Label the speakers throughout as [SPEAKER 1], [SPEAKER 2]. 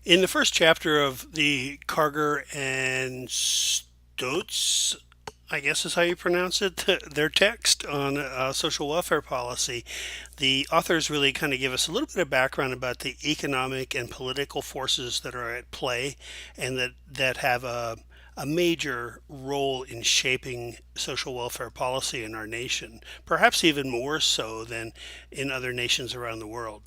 [SPEAKER 1] In the first chapter of the Karger and Stotz, I guess is how you pronounce it, their text on social welfare policy, the authors really kind of give us a little bit of background about the economic and political forces that are at play and that have a major role in shaping social welfare policy in our nation, perhaps even more so than in other nations around the world.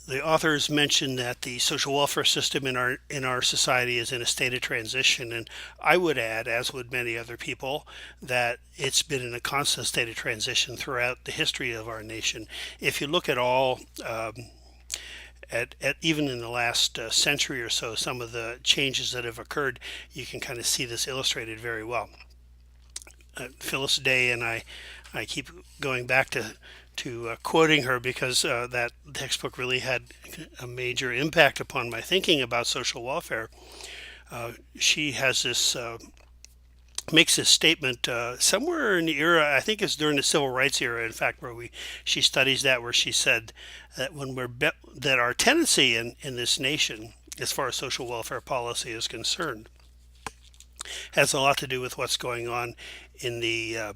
[SPEAKER 1] The authors mention that the social welfare system in our society is in a state of transition, and I would add, as would many other people, that it's been in a constant state of transition throughout the history of our nation. If you look at all, at even in the last century or so, some of the changes that have occurred, you can kind of see this illustrated very well. Phyllis Day and I keep going back to quoting her because that textbook really had a major impact upon my thinking about social welfare. She has this makes this statement somewhere in the era, I think it's during the civil rights era, in fact, where she studies that, where she said that that our tendency in this nation, as far as social welfare policy is concerned, has a lot to do with what's going on in the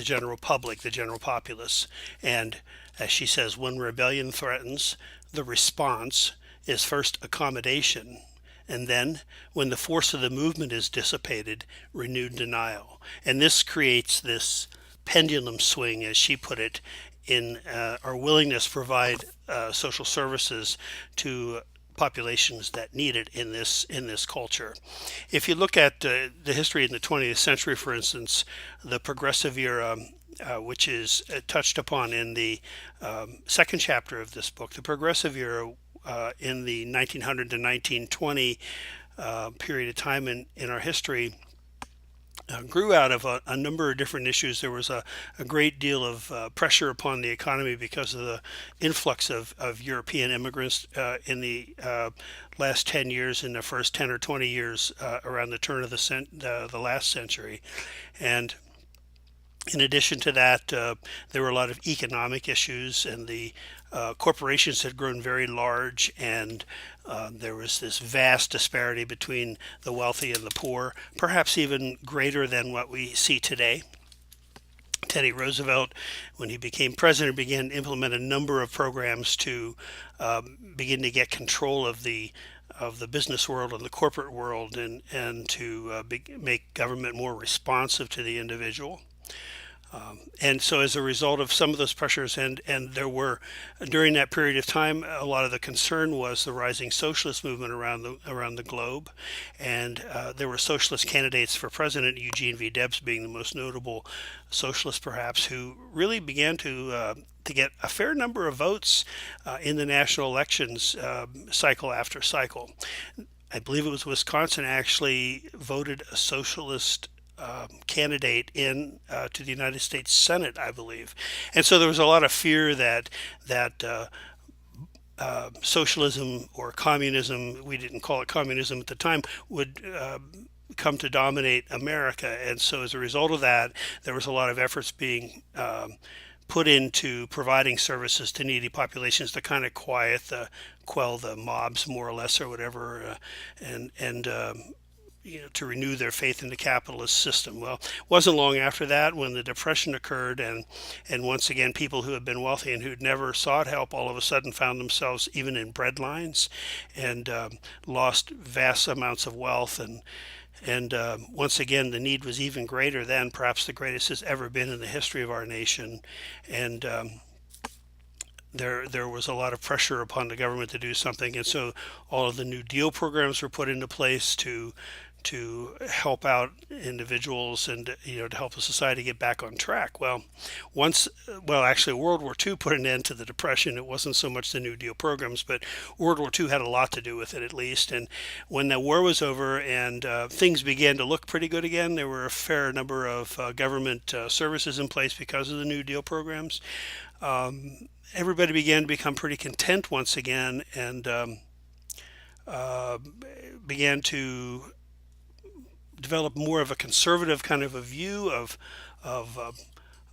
[SPEAKER 1] general public, the general populace. And as she says, when rebellion threatens, the response is first accommodation, and then, when the force of the movement is dissipated, renewed denial. And this creates this pendulum swing, as she put it, in our willingness to provide social services to populations that need it in this culture. If you look at the history in the 20th century, for instance, the progressive era, which is touched upon in the second chapter of this book, the progressive era in the 1900 to 1920 period of time in our history grew out of a number of different issues. There was a great deal of pressure upon the economy because of the influx of European immigrants in the last 10 years, in the first 10 or 20 years around the turn of the last century. And in addition to that, there were a lot of economic issues, and the corporations had grown very large, and there was this vast disparity between the wealthy and the poor, perhaps even greater than what we see today. Teddy Roosevelt, when he became president, began to implement a number of programs to begin to get control of the business world and the corporate world, and to make government more responsive to the individual. And so as a result of some of those pressures, and there were, during that period of time, a lot of the concern was the rising socialist movement around the globe. And there were socialist candidates for president, Eugene V. Debs being the most notable socialist perhaps, who really began to get a fair number of votes in the national elections, cycle after cycle. I believe it was Wisconsin actually voted a socialist candidate in to the United States Senate, I believe. And so there was a lot of fear that socialism or communism, we didn't call it communism at the time, would come to dominate America. And so as a result of that, there was a lot of efforts being put into providing services to needy populations to kind of quell the mobs, more or less, or whatever, and to renew their faith in the capitalist system. Well, it wasn't long after that when the Depression occurred, and once again, people who had been wealthy and who'd never sought help all of a sudden found themselves even in bread lines, and lost vast amounts of wealth. And once again, the need was even greater then, perhaps the greatest it's ever been in the history of our nation. And there was a lot of pressure upon the government to do something, and so all of the New Deal programs were put into place to help out individuals, and to help the society get back on track. Actually, World War II put an end to the Depression. It wasn't so much the New Deal programs, but World War II had a lot to do with it, at least. And when the war was over and things began to look pretty good again, there were a fair number of government services in place because of the New Deal programs. Everybody began to become pretty content once again, and began to develop more of a conservative kind of a view of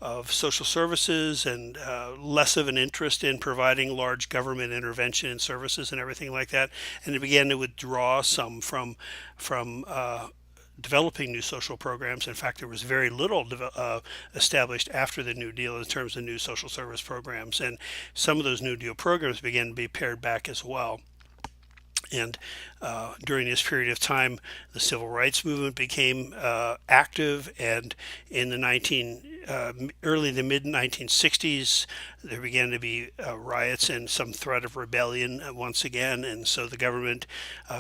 [SPEAKER 1] of social services and less of an interest in providing large government intervention and services and everything like that, and it began to withdraw some from developing new social programs. In fact, there was very little established after the New Deal in terms of new social service programs, and some of those New Deal programs began to be pared back as well. And during this period of time, the civil rights movement became active, and in the early to mid 1960s, there began to be riots and some threat of rebellion once again. And so the government,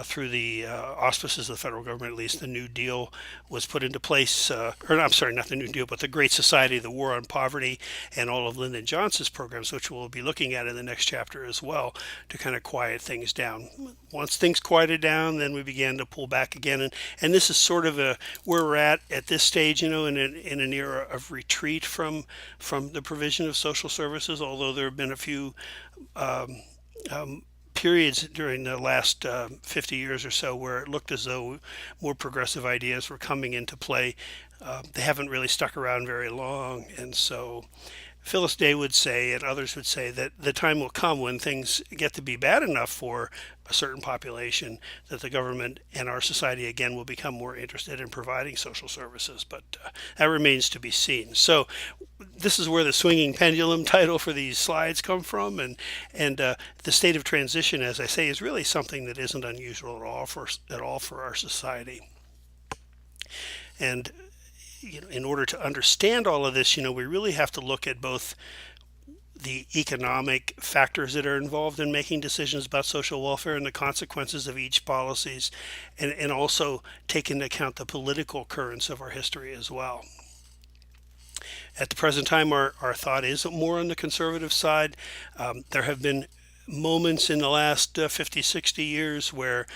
[SPEAKER 1] through the auspices of the federal government, at least, the New Deal was put into place. Or I'm sorry, not the New Deal, but the Great Society, the War on Poverty, and all of Lyndon Johnson's programs, which we'll be looking at in the next chapter as well, to kind of quiet things down. Once things quieted down, then we began to pull back again, and this is sort of where we're at this stage, in an era of retreat from the provision of social services. Although there have been a few periods during the last 50 years or so where it looked as though more progressive ideas were coming into play. They haven't really stuck around very long, and so Phyllis Day would say, and others would say, that the time will come when things get to be bad enough for a certain population that the government and our society again will become more interested in providing social services. But that remains to be seen. So this is where the swinging pendulum title for these slides come from, and the state of transition, as I say, is really something that isn't unusual at all for our society. And in order to understand all of this, we really have to look at both the economic factors that are involved in making decisions about social welfare and the consequences of each policies, and also take into account the political currents of our history as well. At the present time, our thought is more on the conservative side. There have been moments in the last 50, 60 years where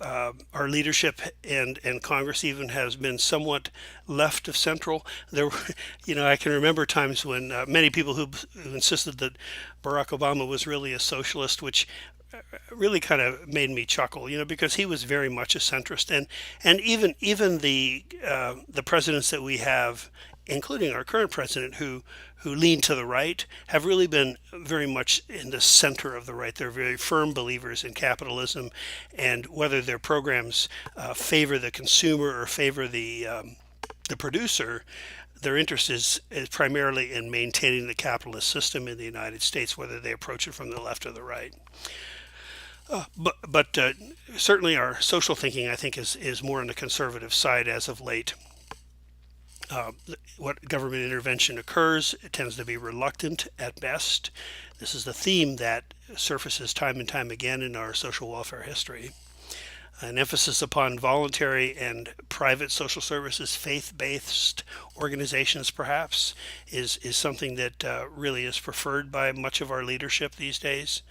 [SPEAKER 1] our leadership and Congress even has been somewhat left of central. There were, I can remember times when many people who insisted that Barack Obama was really a socialist, which really kind of made me chuckle, because he was very much a centrist, and even the presidents that we have, including our current president, who lean to the right, have really been very much in the center of the right. They're very firm believers in capitalism, and whether their programs favor the consumer or favor the producer, their interest is primarily in maintaining the capitalist system in the United States, whether they approach it from the left or the right. But certainly our social thinking, I think, is more on the conservative side as of late. What government intervention occurs, it tends to be reluctant at best. This is the theme that surfaces time and time again in our social welfare history. An emphasis upon voluntary and private social services, faith-based organizations perhaps, is something that really is preferred by much of our leadership these days.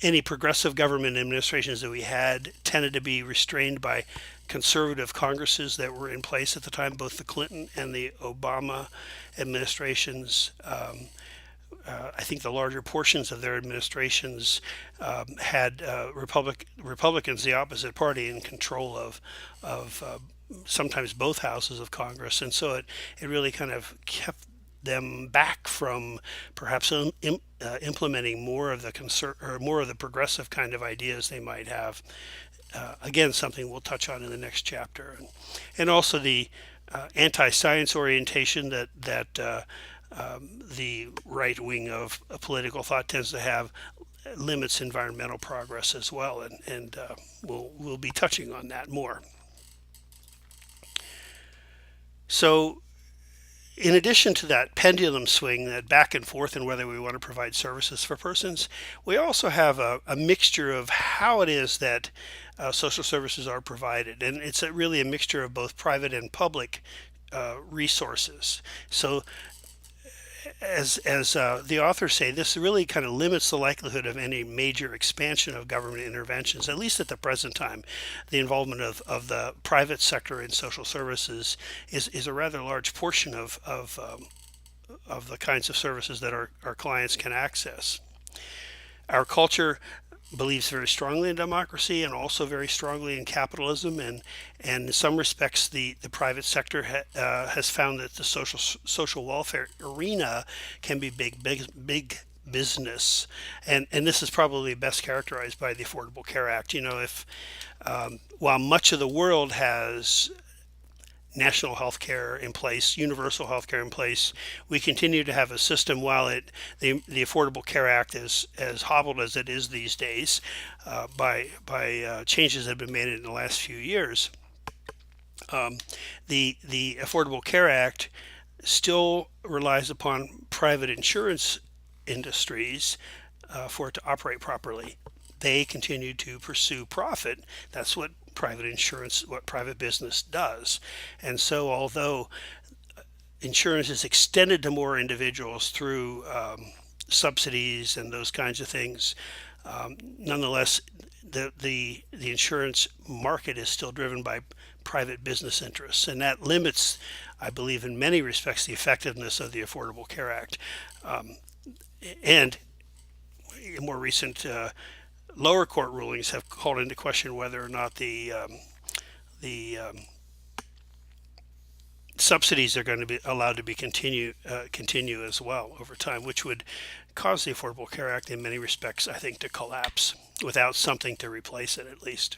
[SPEAKER 1] Any progressive government administrations that we had tended to be restrained by conservative Congresses that were in place at the time, both the Clinton and the Obama administrations. I think the larger portions of their administrations had Republicans, the opposite party, in control of sometimes both houses of Congress, and so it really kind of kept them back from perhaps implementing more of the progressive kind of ideas they might have. Again, something we'll touch on in the next chapter, and also the anti-science orientation that the right wing of political thought tends to have limits environmental progress as well, and we'll be touching on that more. So, in addition to that pendulum swing, that back and forth in whether we want to provide services for persons, we also have a mixture of how it is that social services are provided. And it's really a mixture of both private and public resources. So as the authors say, this really kind of limits the likelihood of any major expansion of government interventions, at least at the present time. The involvement of the private sector in social services is a rather large portion of the kinds of services that our clients can access. Our culture believes very strongly in democracy and also very strongly in capitalism, and in some respects the private sector has found that the social welfare arena can be big business, and this is probably best characterized by the Affordable Care Act. If while much of the world has national health care in place, universal health care in place, we continue to have a system. While the Affordable Care Act is as hobbled as it is these days by changes that have been made in the last few years, the Affordable Care Act still relies upon private insurance industries for it to operate properly. They continue to pursue profit. That's what private business does. And so, although insurance is extended to more individuals through subsidies and those kinds of things, nonetheless, the insurance market is still driven by private business interests, and that limits, I believe, in many respects, the effectiveness of the Affordable Care Act. And more recent lower court rulings have called into question whether or not the subsidies are going to be allowed to be continue as well over time, which would cause the Affordable Care Act in many respects, I think, to collapse without something to replace it, at least.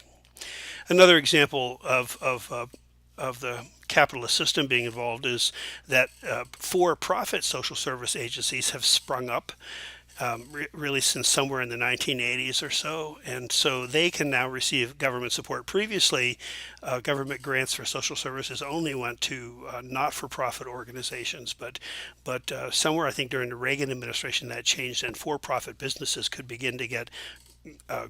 [SPEAKER 1] Another example of the capitalist system being involved is that for-profit social service agencies have sprung up really since somewhere in the 1980s or so, and so they can now receive government support. Previously, government grants for social services only went to not-for-profit organizations, but somewhere I think during the Reagan administration that changed, and for-profit businesses could begin to get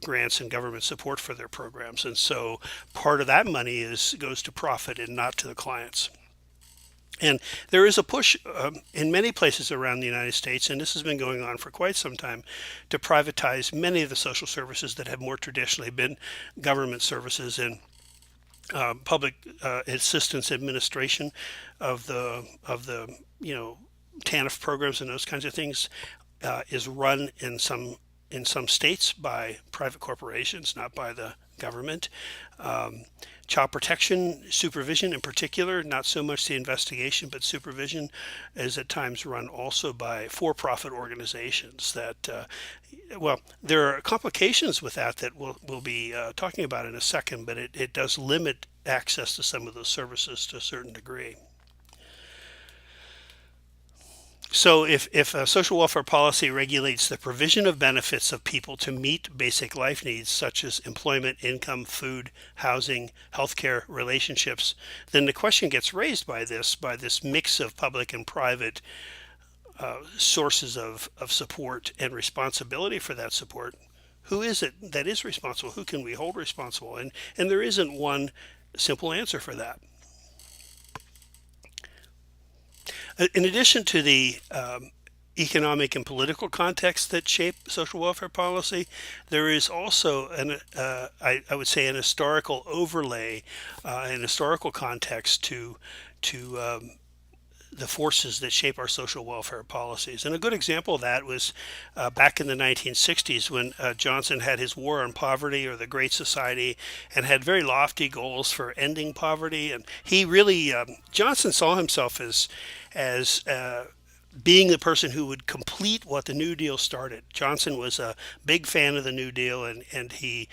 [SPEAKER 1] grants and government support for their programs, and so part of that money goes to profit and not to the clients. And there is a push in many places around the United States, and this has been going on for quite some time, to privatize many of the social services that have more traditionally been government services, and public assistance administration of the TANF programs and those kinds of things is run in some states by private corporations, not by the government. Child protection supervision in particular, not so much the investigation, but supervision, is at times run also by for-profit organizations that, well, there are complications with that we'll be talking about in a second, but it does limit access to some of those services to a certain degree. So if a social welfare policy regulates the provision of benefits of people to meet basic life needs such as employment, income, food, housing, healthcare, relationships, then the question gets raised by this mix of public and private sources of support and responsibility for that support. Who is it that is responsible? Who can we hold responsible? And there isn't one simple answer for that. In addition to the economic and political context that shape social welfare policy, there is also I would say an historical overlay, an historical context to the forces that shape our social welfare policies. And a good example of that was back in the 1960s when Johnson had his War on Poverty, or the Great Society, and had very lofty goals for ending poverty. And he really, Johnson saw himself as being the person who would complete what the New Deal started. Johnson was a big fan of the New Deal, and he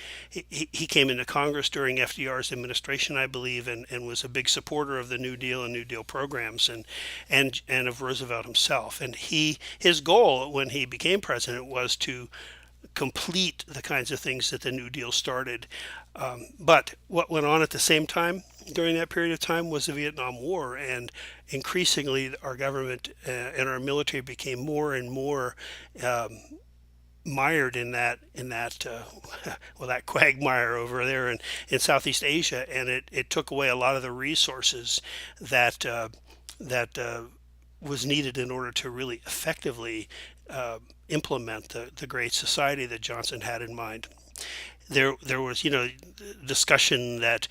[SPEAKER 1] came into Congress during FDR's administration, I believe, and was a big supporter of the New Deal and New Deal programs, and of Roosevelt himself. And his goal when he became president was to complete the kinds of things that the New Deal started. But what went on at the same time during that period of time was the Vietnam War, and increasingly our government and our military became more and more mired in that well, that quagmire over there in Southeast Asia, and it took away a lot of the resources that was needed in order to really effectively implement the Great Society that Johnson had in mind. There was discussion that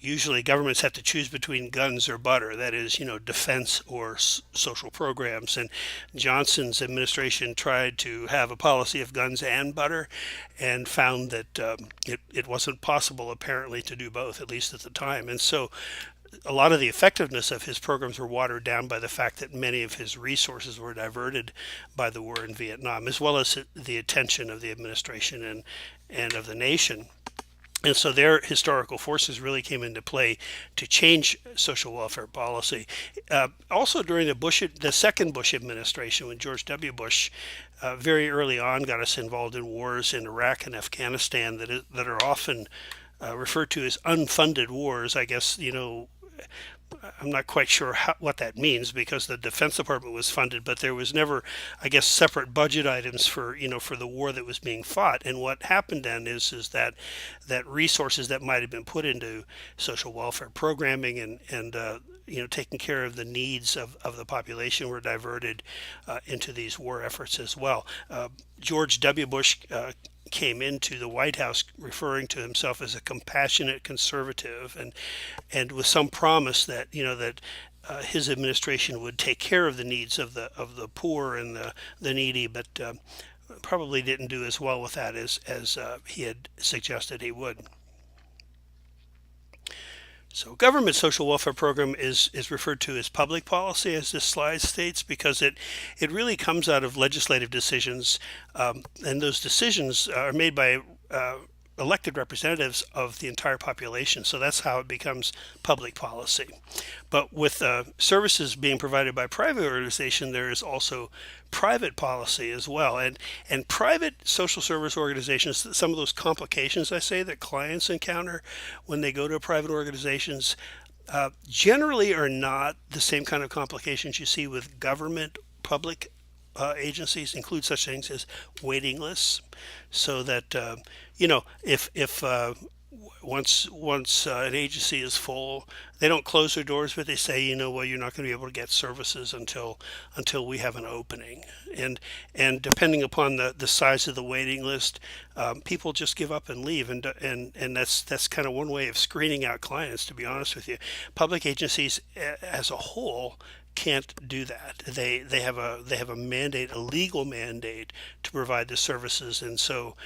[SPEAKER 1] usually governments have to choose between guns or butter, that is, defense or social programs. And Johnson's administration tried to have a policy of guns and butter and found that it wasn't possible, apparently, to do both, at least at the time. And so a lot of the effectiveness of his programs were watered down by the fact that many of his resources were diverted by the war in Vietnam, as well as the attention of the administration and of the nation. And so their historical forces really came into play to change social welfare policy. Also during the second Bush administration, when George W. Bush very early on got us involved in wars in Iraq and Afghanistan that are often referred to as unfunded wars. I guess, I'm not quite sure what that means, because the Defense Department was funded, but there was never, I guess, separate budget items for the war that was being fought. And what happened then is that resources that might have been put into social welfare programming and taking care of the needs of the population were diverted into these war efforts as well. George W. Bush came into the White House referring to himself as a compassionate conservative, and with some promise that his administration would take care of the needs of the poor and the needy, but probably didn't do as well with that as he had suggested he would. So government social welfare program is referred to as public policy, as this slide states, because it really comes out of legislative decisions, and those decisions are made by elected representatives of the entire population. So that's how it becomes public policy. But with services being provided by private organization, there is also private policy as well. And private social service organizations, some of those complications I say that clients encounter when they go to private organizations, generally are not the same kind of complications you see with government public agencies. Include such things as waiting lists, so that if once an agency is full, they don't close their doors, but they say, well, you're not going to be able to get services until we have an opening. And depending upon the size of the waiting list, people just give up and leave. And that's kind of one way of screening out clients, to be honest with you. Public agencies as a whole can't do that. They have a mandate, a legal mandate, to provide the services. And so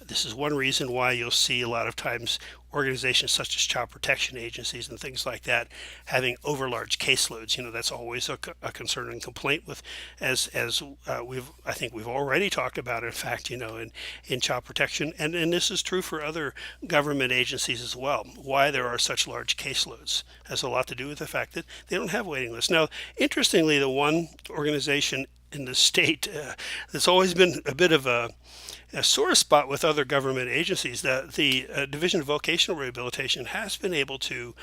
[SPEAKER 1] this is one reason why you'll see a lot of times organizations such as child protection agencies and things like that having overlarge caseloads. That's always a concern and complaint with, as I think we've already talked about, in fact, in child protection, and this is true for other government agencies as well. Why there are such large caseloads has a lot to do with the fact that they don't have waiting lists. Now, interestingly, the one organization in the state that's always been a bit of a sore spot with other government agencies, that the Division of Vocational Rehabilitation has been able to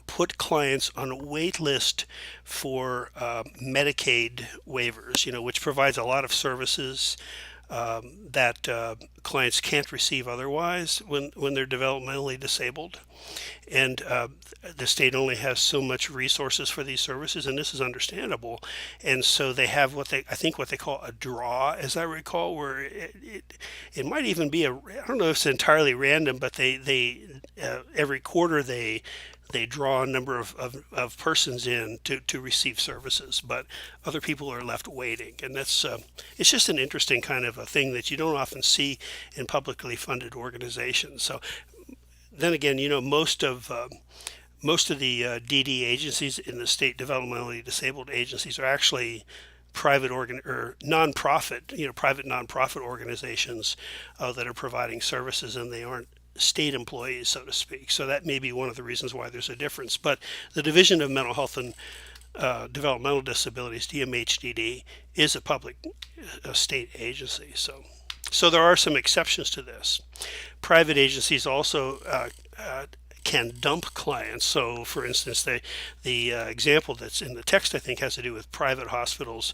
[SPEAKER 1] put clients on a wait list for Medicaid waivers, which provides a lot of services that clients can't receive otherwise when they're developmentally disabled. And the state only has so much resources for these services, and this is understandable. And so they have what they call a draw, as I recall, where it might even be I don't know if it's entirely random, but they every quarter they draw a number of persons in to receive services, but other people are left waiting. And that's it's just an interesting kind of a thing that you don't often see in publicly funded organizations. So then again, most of the DD agencies in the state, developmentally disabled agencies, are actually private nonprofit, private nonprofit organizations that are providing services, and they aren't state employees, so to speak. So that may be one of the reasons why there's a difference. But the Division of Mental Health and Developmental Disabilities, DMHDD, is a public state agency. So there are some exceptions to this. Private agencies also can dump clients. So, for instance, the example that's in the text, I think, has to do with private hospitals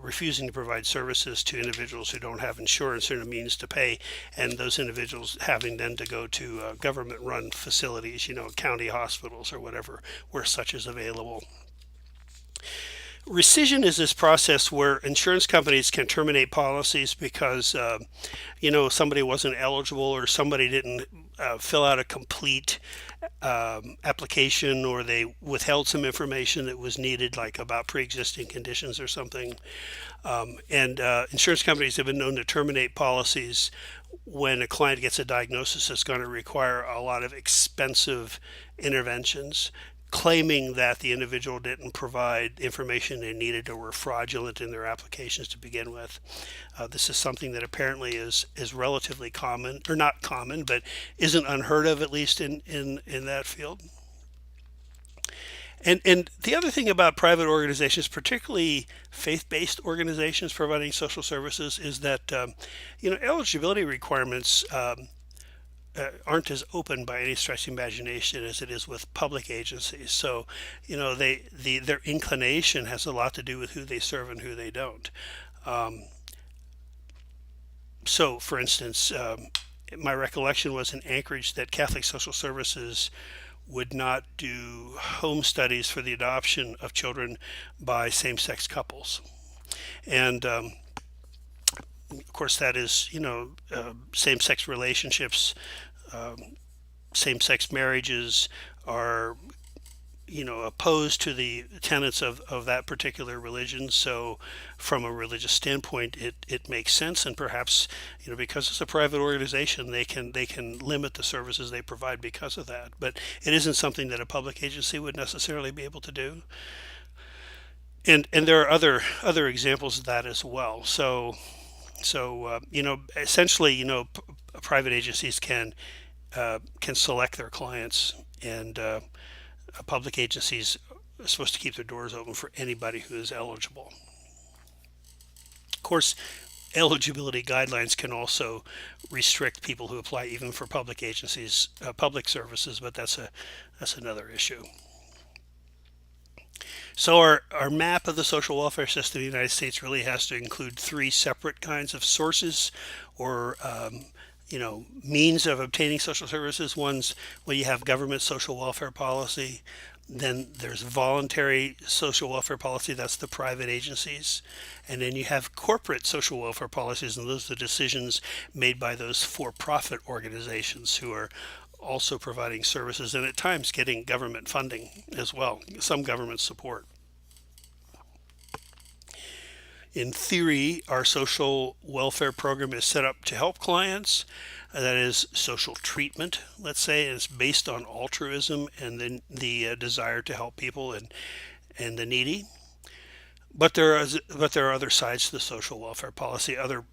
[SPEAKER 1] refusing to provide services to individuals who don't have insurance or a means to pay, and those individuals having then to go to government-run facilities, county hospitals or whatever, where such is available. Rescission is this process where insurance companies can terminate policies because, somebody wasn't eligible, or somebody didn't fill out a complete application, or they withheld some information that was needed, like about pre-existing conditions or something. And insurance companies have been known to terminate policies when a client gets a diagnosis that's going to require a lot of expensive interventions, claiming that the individual didn't provide information they needed or were fraudulent in their applications to begin with. This is something that apparently is relatively common, or not common, but isn't unheard of, at least in that field. And the other thing about private organizations, particularly faith-based organizations providing social services, is that eligibility requirements aren't as open by any stretch of imagination as it is with public agencies. So, their inclination has a lot to do with who they serve and who they don't. So, for instance, my recollection was in Anchorage that Catholic Social Services would not do home studies for the adoption of children by same-sex couples. And of course, that is, same-sex relationships, same-sex marriages are, opposed to the tenets of that particular religion. So from a religious standpoint, it makes sense. And perhaps, because it's a private organization, they can limit the services they provide because of that. But it isn't something that a public agency would necessarily be able to do. And there are other examples of that as well. So essentially, private agencies can select their clients, and public agencies are supposed to keep their doors open for anybody who is eligible. Of course, eligibility guidelines can also restrict people who apply even for public agencies, public services, but that's another issue. So our map of the social welfare system in the United States really has to include three separate kinds of sources, or means of obtaining social services. One's, well, you have government social welfare policy. Then there's voluntary social welfare policy, that's the private agencies. And then you have corporate social welfare policies, and those are the decisions made by those for-profit organizations who are also providing services and at times getting government funding as well, some government support. In theory, our social welfare program is set up to help clients. That is social treatment, let's say. It's based on altruism and then the desire to help people and the needy. But there are other sides to the social welfare policy, other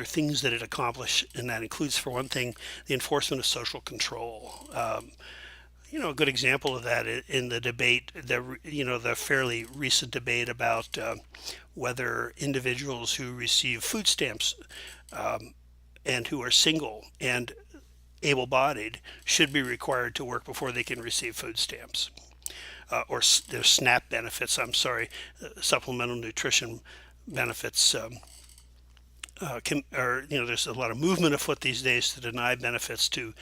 [SPEAKER 1] things that it accomplishes, and that includes, for one thing, the enforcement of social control. A good example of that in the debate, the fairly recent debate about whether individuals who receive food stamps and who are single and able-bodied should be required to work before they can receive food stamps, or their SNAP benefits. Supplemental nutrition benefits. There's a lot of movement afoot these days to deny benefits to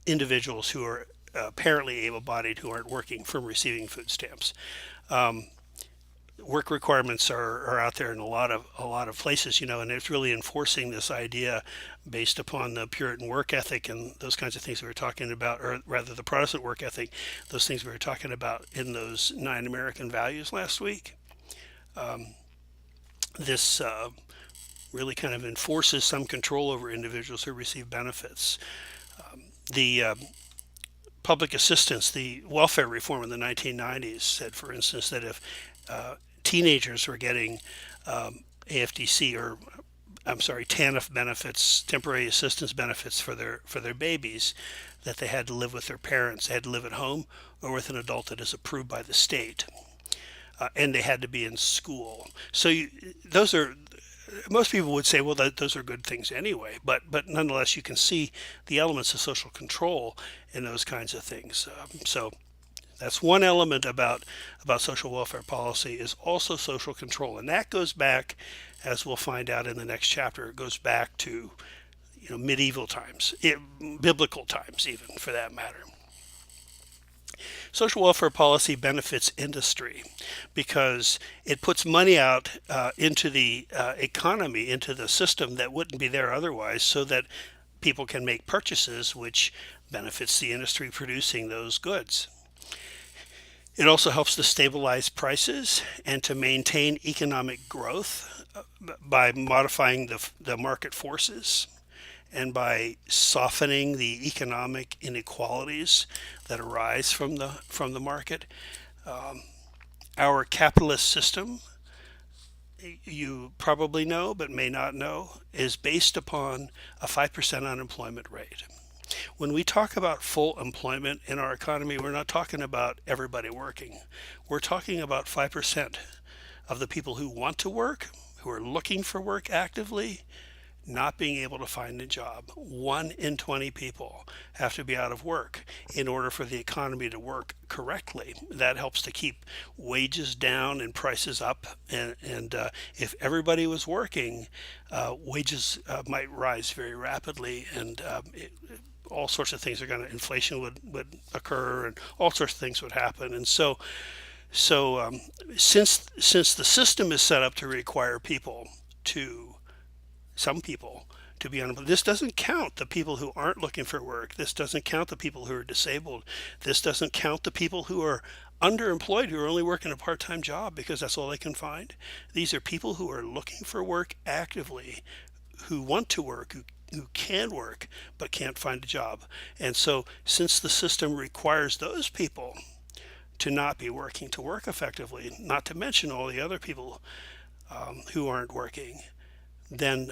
[SPEAKER 1] individuals who are apparently able-bodied who aren't working from receiving food stamps. Work requirements are out there in a lot of places, and it's really enforcing this idea based upon the Puritan work ethic and those kinds of things we were talking about, or rather the Protestant work ethic, those things we were talking about in those 9 American values last week. This really kind of enforces some control over individuals who receive benefits. The public assistance, the welfare reform in the 1990s said, for instance, that if teenagers were getting AFDC, or TANF benefits, temporary assistance benefits for their babies, that they had to live with their parents. They had to live at home or with an adult that is approved by the state, and they had to be in school. So most people would say, well, those are good things anyway, but nonetheless, you can see the elements of social control in those kinds of things. So that's one element about social welfare policy, is also social control, and that goes back, as we'll find out in the next chapter, it goes back to medieval times, biblical times even, for that matter. Social welfare policy benefits industry because it puts money out into the economy, into the system that wouldn't be there otherwise, so that people can make purchases, which benefits the industry producing those goods. It also helps to stabilize prices and to maintain economic growth by modifying the market forces and by softening the economic inequalities that arise from the market. Our capitalist system, you probably know but may not know, is based upon a 5% unemployment rate. When we talk about full employment in our economy, we're not talking about everybody working. We're talking about 5% of the people who want to work, who are looking for work actively, not being able to find a job. 1 in 20 people have to be out of work in order for the economy to work correctly. That helps to keep wages down and prices up. And if everybody was working, wages might rise very rapidly, and all sorts of things inflation would occur, and all sorts of things would happen. And so since the system is set up to require some people to be unemployed, this doesn't count the people who aren't looking for work. This doesn't count the people who are disabled. This doesn't count the people who are underemployed, who are only working a part-time job because that's all they can find. These are people who are looking for work actively, who want to work, who can work but can't find a job. And so since the system requires those people to not be working to work effectively, not to mention all the other people who aren't working, then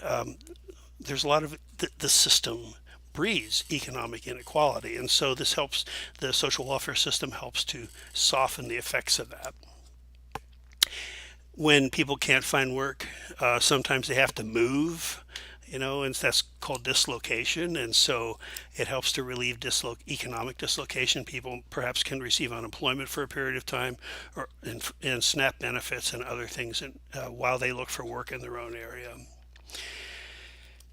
[SPEAKER 1] there's a lot of the system breeds economic inequality. And so this helps, the social welfare system helps to soften the effects of that. When people can't find work, sometimes they have to move, and that's called dislocation. And so it helps to relieve economic dislocation. People perhaps can receive unemployment for a period of time, and SNAP benefits and other things while they look for work in their own area.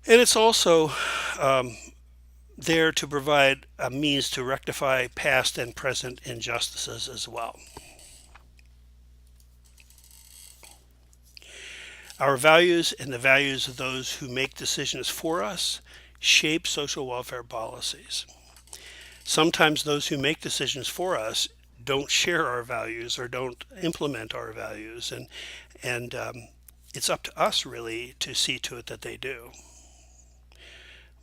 [SPEAKER 1] And it's also there to provide a means to rectify past and present injustices as well. Our values and the values of those who make decisions for us shape social welfare policies. Sometimes those who make decisions for us don't share our values or don't implement our values, and it's up to us really to see to it that they do.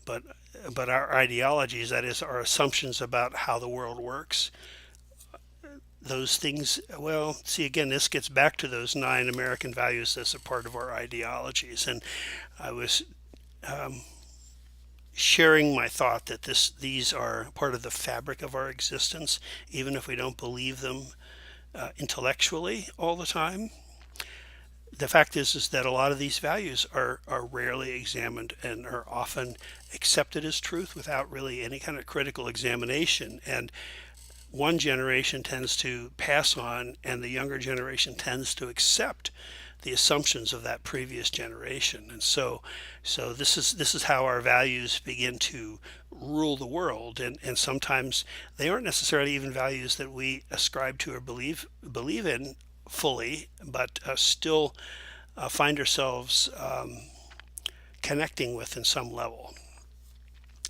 [SPEAKER 1] But our ideologies, that is, our assumptions about how the world works, those things, well, see, again, this gets back to those 9 American values that's a part of our ideologies. And I was sharing my thought that these are part of the fabric of our existence, even if we don't believe them intellectually all the time. The fact is that a lot of these values are rarely examined and are often accepted as truth without really any kind of critical examination. And one generation tends to pass on, and the younger generation tends to accept the assumptions of that previous generation. And so this is how our values begin to rule the world. And sometimes they aren't necessarily even values that we ascribe to or believe in fully, but still find ourselves connecting with in some level.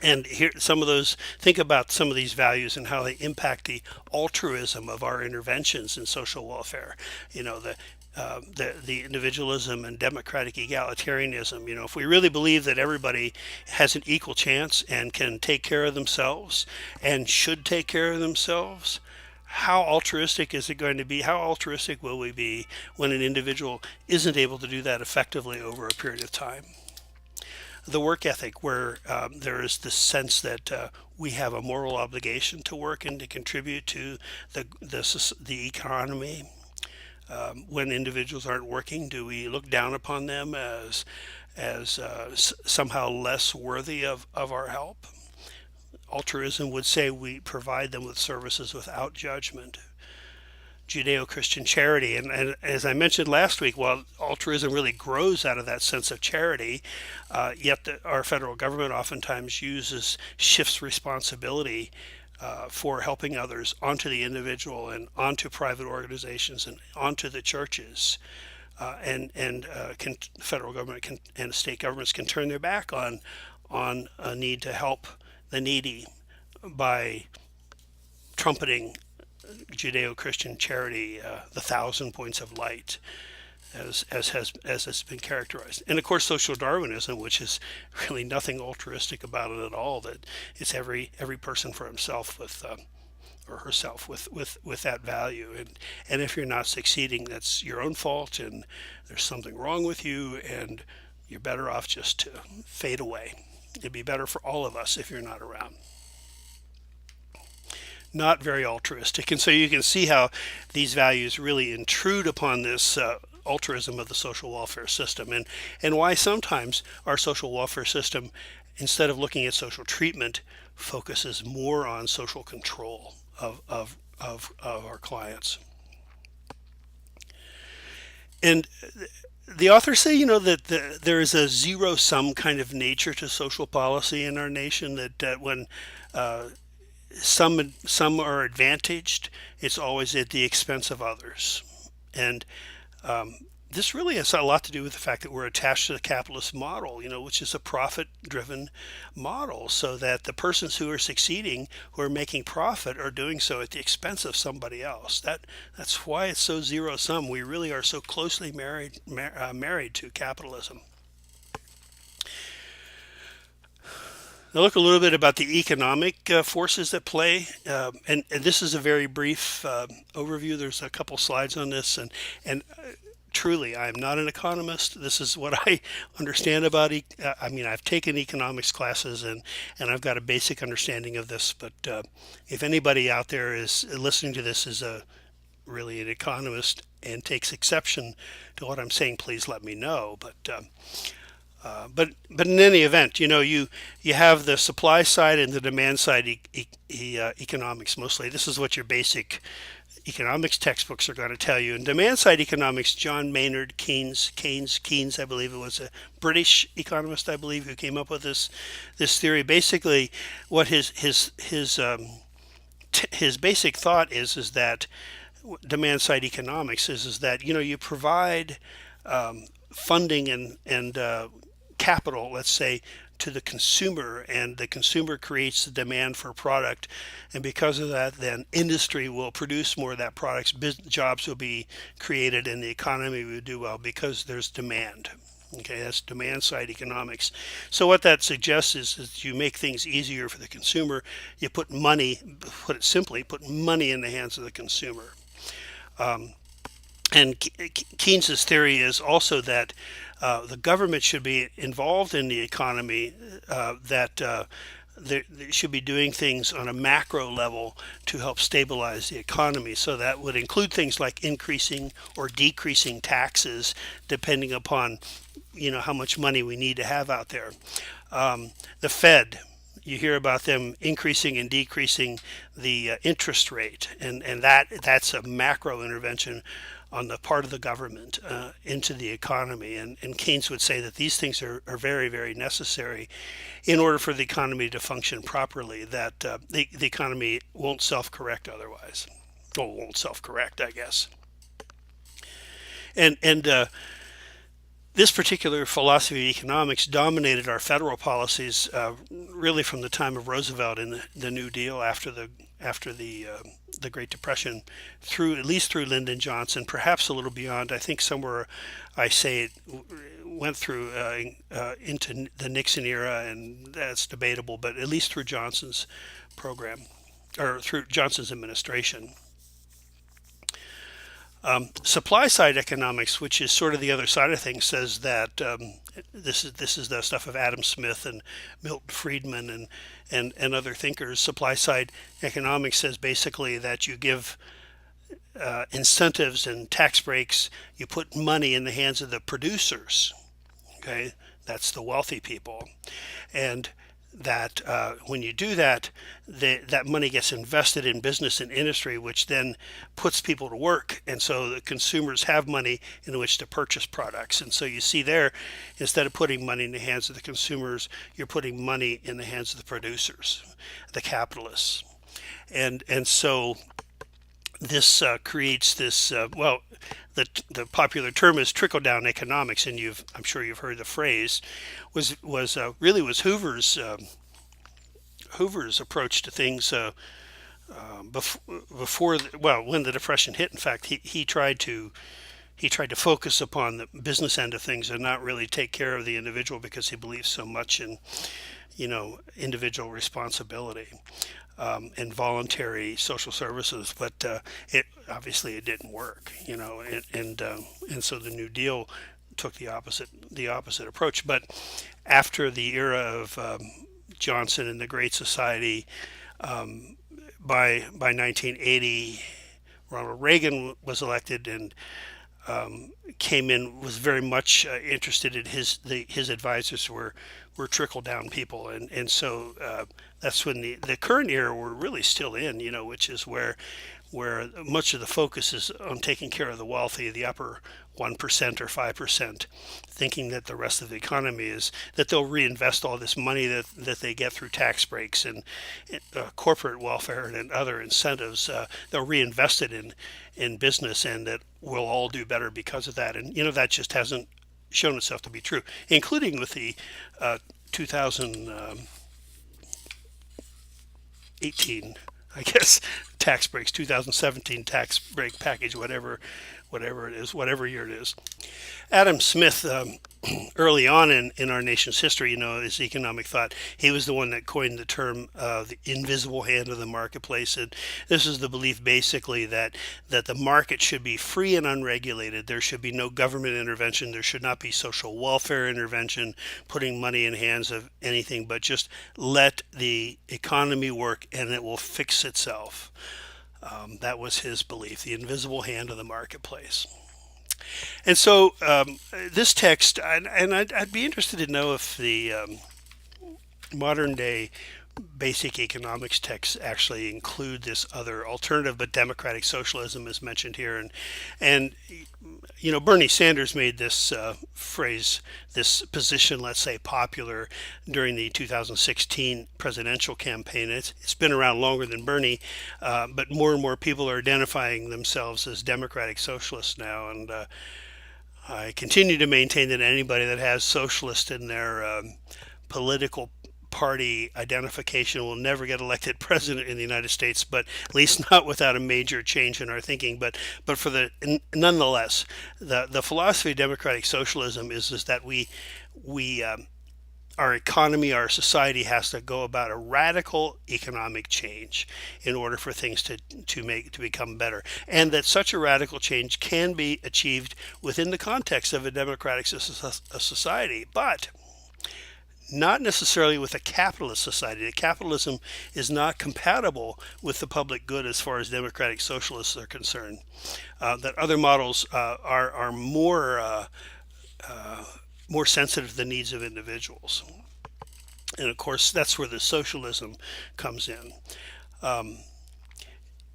[SPEAKER 1] And here, think about some of these values and how they impact the altruism of our interventions in social welfare. The individualism and democratic egalitarianism. If we really believe that everybody has an equal chance and can take care of themselves and should take care of themselves, how altruistic is it going to be? How altruistic will we be when an individual isn't able to do that effectively over a period of time? The work ethic, where there is this sense that we have a moral obligation to work and to contribute to the economy. When individuals aren't working, do we look down upon them as somehow less worthy of our help? Altruism would say we provide them with services without judgment. Judeo-Christian charity, and as I mentioned last week, while altruism really grows out of that sense of charity, yet our federal government oftentimes shifts responsibility for helping others onto the individual and onto private organizations and onto the churches. Federal government and state governments can turn their back on on a need to help the needy by trumpeting Judeo-Christian charity, the thousand points of light, as has been characterized. And of course, social Darwinism, which is really nothing altruistic about it at all. That it's every person for himself with or herself with that value. And if you're not succeeding, that's your own fault, and there's something wrong with you, and you're better off just to fade away. It'd be better for all of us if you're not around. Not very altruistic. And so you can see how these values really intrude upon this altruism of the social welfare system, and why sometimes our social welfare system, instead of looking at social treatment, focuses more on social control of our clients. And the authors say, that there is a zero-sum kind of nature to social policy in our nation, that when some are advantaged, it's always at the expense of others. And this really has a lot to do with the fact that we're attached to the capitalist model, which is a profit-driven model, so that the persons who are succeeding, who are making profit, are doing so at the expense of somebody else. That's why it's so zero-sum. We really are so closely married to capitalism. Now look a little bit about the economic forces that play, and this is a very brief overview. There's a couple slides on this, and truly, I am not an economist. This is what I understand about I've taken economics classes, and I've got a basic understanding of this. But if anybody out there is listening to this is really an economist and takes exception to what I'm saying, please let me know. But in any event, you have the supply side and the demand side economics mostly. This is what your basic economics textbooks are going to tell you. In demand side economics, John Maynard Keynes, I believe it was a British economist, I believe, who came up with this theory. Basically, what his basic thought is that demand side economics is that you provide funding and capital, let's say, to the consumer, and the consumer creates the demand for a product, and because of that, then industry will produce more of that product, jobs will be created, and the economy will do well because there's demand. Okay, that's demand side economics. So what that suggests is that you make things easier for the consumer. You put money in the hands of the consumer. And Keynes's theory is also that the government should be involved in the economy, that they should be doing things on a macro level to help stabilize the economy. So that would include things like increasing or decreasing taxes, depending upon how much money we need to have out there. The Fed, you hear about them increasing and decreasing the interest rate, and that's a macro intervention on the part of the government into the economy. And Keynes would say that these things are very, very necessary in order for the economy to function properly, that the economy won't self-correct otherwise. Well, won't self-correct, I guess. And this particular philosophy of economics dominated our federal policies really from the time of Roosevelt and the New Deal after the Great Depression, at least through Lyndon Johnson, perhaps a little beyond. I think somewhere I say it went through into the Nixon era, and that's debatable, but at least through Johnson's program, or through Johnson's administration. Supply side economics, which is sort of the other side of things, says that this is the stuff of Adam Smith and Milton Friedman and other thinkers. Supply side economics says basically that you give incentives and tax breaks, you put money in the hands of the producers. Okay, that's the wealthy people, and that when you do that, that money gets invested in business and industry, which then puts people to work, and so the consumers have money in which to purchase products. And so you see there, instead of putting money in the hands of the consumers, you're putting money in the hands of the producers, the capitalists. And so this creates this the popular term is trickle-down economics, and I'm sure you've heard the phrase. Was Hoover's approach to things when the depression hit. In fact, he tried to focus upon the business end of things and not really take care of the individual, because he believes so much in individual responsibility and voluntary social services. But it didn't work, and so the New Deal took the opposite approach. But after the era of Johnson and the Great Society, by 1980, Ronald Reagan was elected, and came in, was very much interested in his advisors were trickle down people, and so that's when the current era we're really still in, which is where much of the focus is on taking care of the wealthy, the upper 1% or 5%, thinking that the rest of the economy is that they'll reinvest all this money that they get through tax breaks and corporate welfare and other incentives. They'll reinvest it in business, and that we'll all do better because of that. And that just hasn't shown itself to be true, including with the 2018, I guess, tax breaks, 2017 tax break package, whatever it is, whatever year it is. Adam Smith, early on in our nation's history, his economic thought, he was the one that coined the term the invisible hand of the marketplace. And this is the belief basically that the market should be free and unregulated. There should be no government intervention. There should not be social welfare intervention, putting money in hands of anything, but just let the economy work and it will fix itself. That was his belief, the invisible hand of the marketplace. And so this text, and I'd be interested to know if the modern day basic economics texts actually include this other alternative, but democratic socialism is mentioned here. And Bernie Sanders made this this position, let's say, popular during the 2016 presidential campaign. It's been around longer than Bernie, but more and more people are identifying themselves as democratic socialists now. And I continue to maintain that anybody that has socialist in their political party identification will never get elected president in the United States, but at least not without a major change in our thinking. But nonetheless, the philosophy of democratic socialism is that we our economy, our society has to go about a radical economic change in order for things to become better, and that such a radical change can be achieved within the context of a democratic society, but not necessarily with a capitalist society. Capitalism is not compatible with the public good as far as democratic socialists are concerned. That other models are more sensitive to the needs of individuals. And of course, that's where the socialism comes in.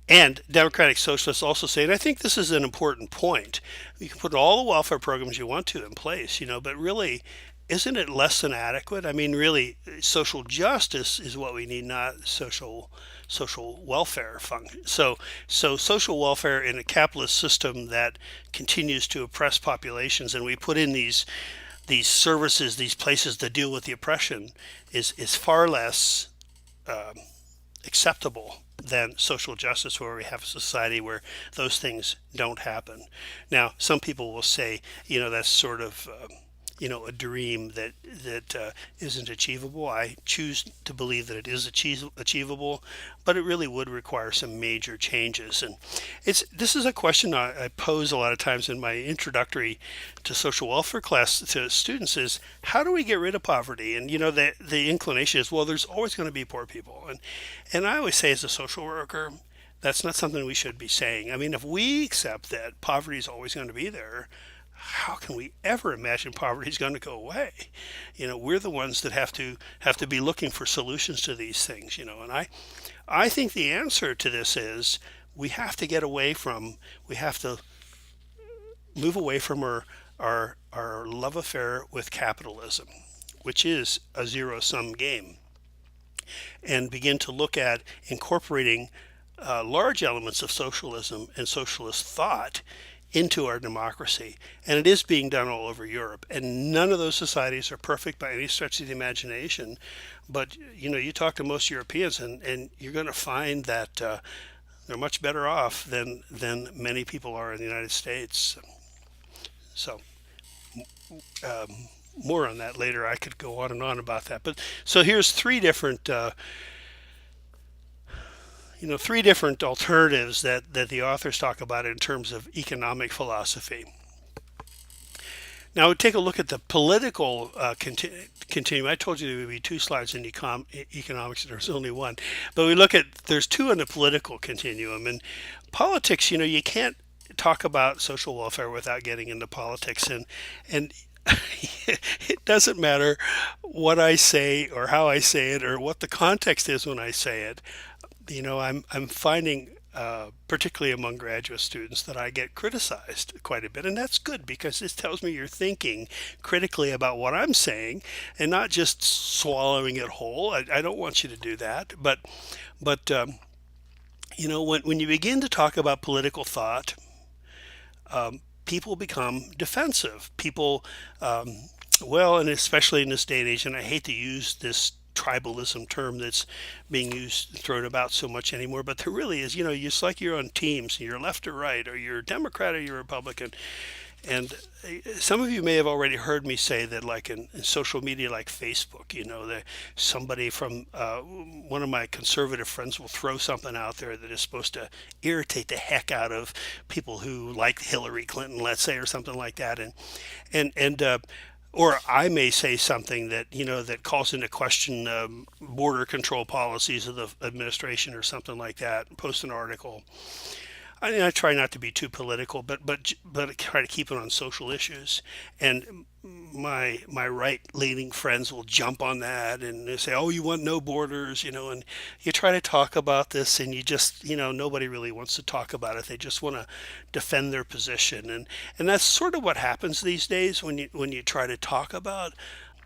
[SPEAKER 1] And democratic socialists also say, and I think this is an important point, you can put all the welfare programs you want to in place, but really, isn't it less than adequate? I mean, really, social justice is what we need, not social welfare function. So social welfare in a capitalist system that continues to oppress populations, and we put in these services, these places to deal with the oppression, is far less acceptable than social justice, where we have a society where those things don't happen. Now, some people will say, that's sort of a dream that isn't achievable. I choose to believe that it is achievable, but it really would require some major changes. And this is a question I pose a lot of times in my introductory to social welfare class to students: is how do we get rid of poverty? And the inclination is, well, there's always going to be poor people, and I always say, as a social worker, that's not something we should be saying. I mean, if we accept that poverty is always going to be there, how can we ever imagine poverty is going to go away? We're the ones that have to be looking for solutions to these things. And I think the answer to this is we have to move away from our love affair with capitalism, which is a zero-sum game, and begin to look at incorporating large elements of socialism and socialist thought into our democracy. And it is being done all over Europe. And none of those societies are perfect by any stretch of the imagination. But, you talk to most Europeans and you're going to find that they're much better off than many people are in the United States. So, more on that later. I could go on and on about that. But so here's three different alternatives that the authors talk about in terms of economic philosophy. Now, we take a look at the political continuum. I told you there would be two slides in economics, and there's only one. But there's two in the political continuum. And politics, you can't talk about social welfare without getting into politics. And it doesn't matter what I say or how I say it or what the context is when I say it. I'm finding, particularly among graduate students, that I get criticized quite a bit, and that's good because this tells me you're thinking critically about what I'm saying and not just swallowing it whole. I don't want you to do that, but when you begin to talk about political thought, people become defensive. People, and especially in this day and age, and I hate to use this tribalism term that's being thrown about so much anymore, but there really is, it's like you're on teams, you're left or right, or you're Democrat or you're Republican. And some of you may have already heard me say that, like in social media like Facebook, that somebody from one of my conservative friends will throw something out there that is supposed to irritate the heck out of people who like Hillary Clinton, let's say, or something like that. Or I may say something that that calls into question border control policies of the administration or something like that. Post an article. I try not to be too political, but try to keep it on social issues. And my right-leaning friends will jump on that and they say, "Oh, you want no borders," and you try to talk about this, and you just, nobody really wants to talk about it. They just want to defend their position, and that's sort of what happens these days when you try to talk about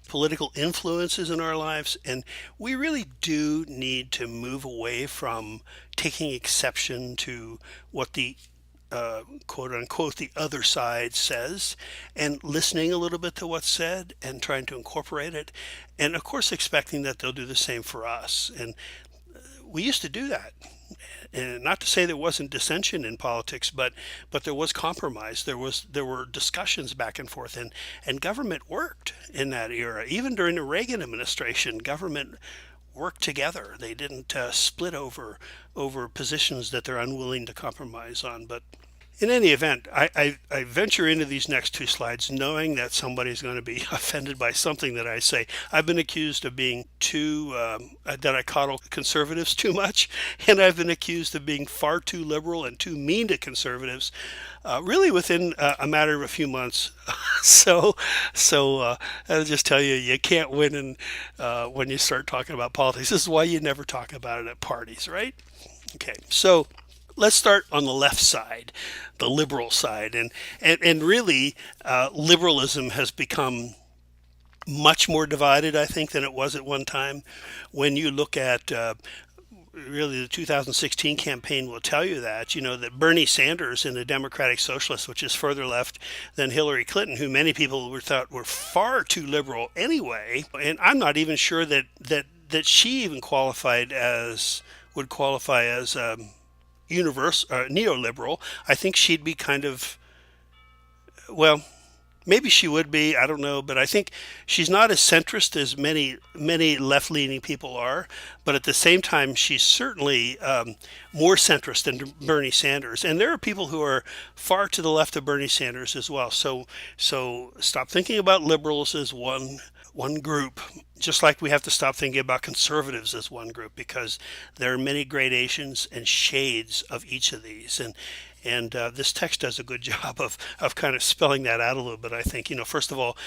[SPEAKER 1] political influences in our lives. And we really do need to move away from taking exception to what the quote unquote the other side says, and listening a little bit to what's said and trying to incorporate it, and of course expecting that they'll do the same for us. And we used to do that. And not to say there wasn't dissension in politics, but there was compromise. There were discussions back and forth, and government worked in that era. Even during the Reagan administration, government worked together. They didn't split over positions that they're unwilling to compromise on. But in any event, I venture into these next two slides knowing that somebody's going to be offended by something that I say. I've been accused of being that I coddle conservatives too much, and I've been accused of being far too liberal and too mean to conservatives, really within a matter of a few months. So I'll just tell you, you can't win when you start talking about politics. This is why you never talk about it at parties, right? Okay, so let's start on the left side, the liberal side, and really liberalism has become much more divided, I think, than it was at one time. When you look at really the 2016 campaign will tell you that, that Bernie Sanders and the Democratic Socialists, which is further left than Hillary Clinton, who many people thought were far too liberal anyway, and I'm not even sure that she even would qualify as neoliberal. I think she'd be kind of, well, maybe she would be, I don't know, but I think she's not as centrist as many left-leaning people are, but at the same time, she's certainly more centrist than Bernie Sanders. And there are people who are far to the left of Bernie Sanders as well. So stop thinking about liberals as one group, just like we have to stop thinking about conservatives as one group, because there are many gradations and shades of each of these. And this text does a good job of kind of spelling that out a little bit, I think. First of all,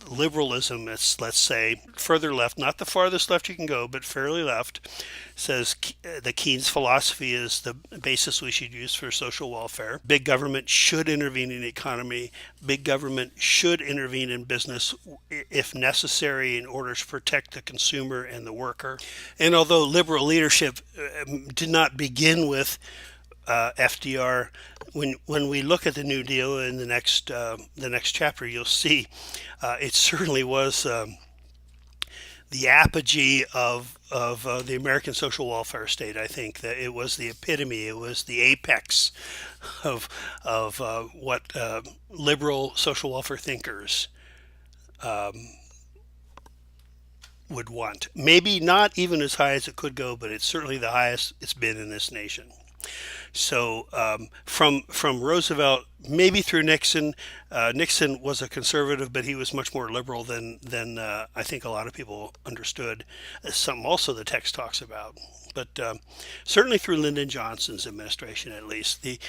[SPEAKER 1] liberalism, let's say further left, not the farthest left you can go, but fairly left, says the Keynes philosophy is the basis we should use for social welfare. Big government should intervene in the economy. Big government should intervene in business if necessary in order to protect the consumer and the worker. And although liberal leadership did not begin with FDR, when we look at the New Deal in the next chapter, you'll see it certainly was the apogee of the American social welfare state. I think that it was the epitome, it was the apex of what liberal social welfare thinkers would want. Maybe not even as high as it could go, but it's certainly the highest it's been in this nation. So from Roosevelt, maybe through Nixon, Nixon was a conservative, but he was much more liberal than I think a lot of people understood. Some also the text talks about, but certainly through Lyndon Johnson's administration, at least the